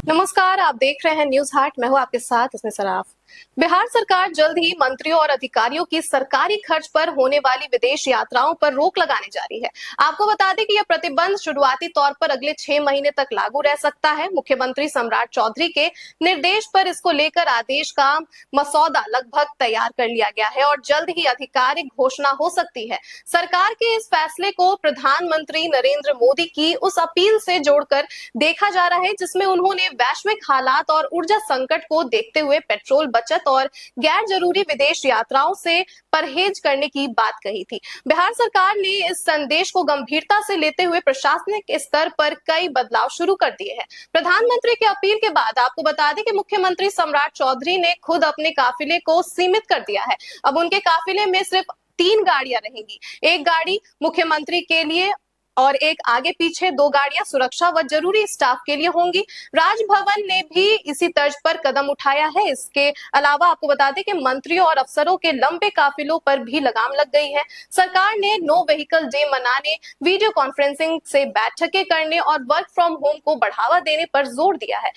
नमस्कार, आप देख रहे हैं न्यूज हाट। मैं हूं आपके साथ इसमें सराफ। बिहार सरकार जल्द ही मंत्रियों और अधिकारियों की सरकारी खर्च पर होने वाली विदेश यात्राओं पर रोक लगाने जा रही है। आपको बता दें कि यह प्रतिबंध शुरुआती तौर पर अगले 6 महीने तक लागू रह सकता है। मुख्यमंत्री सम्राट चौधरी के निर्देश पर इसको लेकर आदेश का मसौदा लगभग तैयार कर लिया गया है और जल्द ही आधिकारिक घोषणा हो सकती है। सरकार के इस फैसले को प्रधानमंत्री नरेंद्र मोदी की उस अपील से जोड़कर देखा जा रहा है जिसमें उन्होंने वैश्विक हालात और ऊर्जा संकट को देखते हुए पेट्रोल बचत और गैर जरूरी विदेश यात्राओं से परहेज करने की बात कही थी। बिहार सरकार ने इस संदेश को गंभीरता से लेते हुए प्रशासनिक स्तर पर कई बदलाव शुरू कर दिए हैं। प्रधानमंत्री की अपील के बाद आपको बता दें कि मुख्यमंत्री सम्राट चौधरी ने खुद अपने काफिले को सीमित कर दिया है। अब उनके काफिले में सिर्फ 3 गाड़ियां रहेंगी। एक गाड़ी मुख्यमंत्री के लिए और एक आगे पीछे 2 गाड़ियां सुरक्षा व जरूरी स्टाफ के लिए होंगी। राजभवन ने भी इसी तर्ज पर कदम उठाया है। इसके अलावा आपको बता दें कि मंत्रियों और अफसरों के लंबे काफिलों पर भी लगाम लग गई है। सरकार ने नो व्हीकल डे मनाने, वीडियो कॉन्फ्रेंसिंग से बैठकें करने और वर्क फ्रॉम होम को बढ़ावा देने पर जोर दिया है।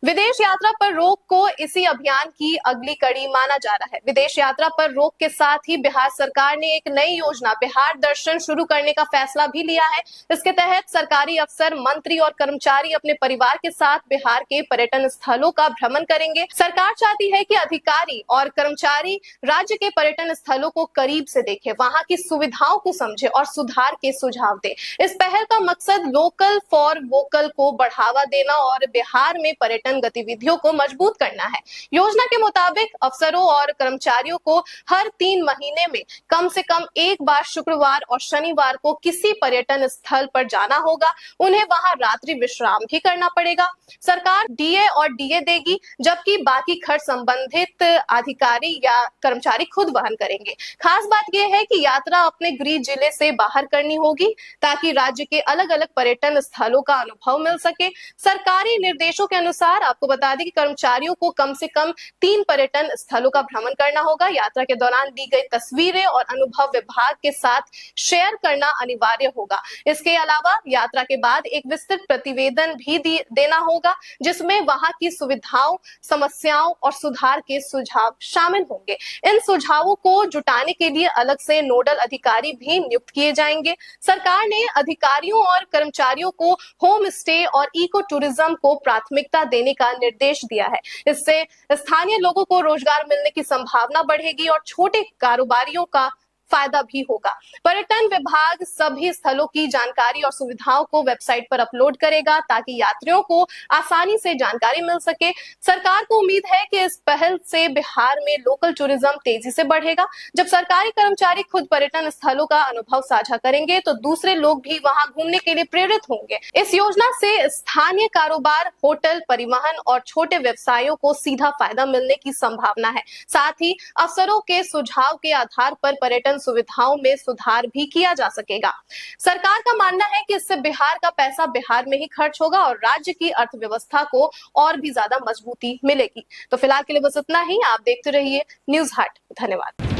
विदेश यात्रा पर रोक को इसी अभियान की अगली कड़ी माना जा रहा है। विदेश यात्रा पर रोक के साथ ही बिहार सरकार ने एक नई योजना बिहार दर्शन शुरू करने का फैसला भी लिया है। इसके तहत सरकारी अफसर, मंत्री और कर्मचारी अपने परिवार के साथ बिहार के पर्यटन स्थलों का भ्रमण करेंगे। सरकार चाहती है कि अधिकारी और कर्मचारी राज्य के पर्यटन स्थलों को करीब से देखें, वहां की सुविधाओं को समझे और सुधार के सुझाव दे। इस पहल का मकसद लोकल फॉर वोकल को बढ़ावा देना और बिहार में पर्यटन गतिविधियों को मजबूत करना है। योजना के मुताबिक अफसरों और कर्मचारियों को हर 3 महीने में कम से कम एक बार शुक्रवार और शनिवार को किसी पर्यटन स्थल पर जाना होगा। उन्हें वहां रात्रि विश्राम भी करना पड़ेगा। सरकार डीए और डीए देगी, जबकि बाकी खर्च संबंधित अधिकारी या कर्मचारी खुद वहन करेंगे। खास बात यह है कि यात्रा अपने गृह जिले से बाहर करनी होगी ताकि राज्य के अलग अलग पर्यटन स्थलों का अनुभव मिल सके। सरकारी निर्देशों के अनुसार आपको बता दें कि कर्मचारियों को कम से कम 3 पर्यटन स्थलों का भ्रमण करना होगा। यात्रा के दौरान ली गई तस्वीरें और अनुभव विभाग के साथ शेयर करना अनिवार्य होगा। इसके अलावा यात्रा के बाद एक विस्तृत प्रतिवेदन भी देना होगा जिसमें वहां की सुविधाओं, समस्याओं और सुधार के सुझाव शामिल होंगे। इन सुझावों को जुटाने के लिए अलग से नोडल अधिकारी भी नियुक्त किए जाएंगे। सरकार ने अधिकारियों और कर्मचारियों को होम स्टे और इको टूरिज्म को प्राथमिकता देने का निर्देश दिया है। इससे स्थानीय लोगों को रोजगार मिलने की संभावना बढ़ेगी और छोटे कारोबारियों का फायदा भी होगा। पर्यटन विभाग सभी स्थलों की जानकारी और सुविधाओं को वेबसाइट पर अपलोड करेगा ताकि यात्रियों को आसानी से जानकारी मिल सके। सरकार को उम्मीद है कि इस पहल से बिहार में लोकल टूरिज्म तेजी से बढ़ेगा। जब सरकारी कर्मचारी खुद पर्यटन स्थलों का अनुभव साझा करेंगे तो दूसरे लोग भी वहां घूमने के लिए प्रेरित होंगे। इस योजना से स्थानीय कारोबार, होटल, परिवहन और छोटे व्यवसायों को सीधा फायदा मिलने की संभावना है। साथ ही अफसरों के सुझाव के आधार पर पर्यटन सुविधाओं में सुधार भी किया जा सकेगा। सरकार का मानना है कि इससे बिहार का पैसा बिहार में ही खर्च होगा और राज्य की अर्थव्यवस्था को और भी ज्यादा मजबूती मिलेगी। तो फिलहाल के लिए बस इतना ही। आप देखते रहिए न्यूज हाट। धन्यवाद।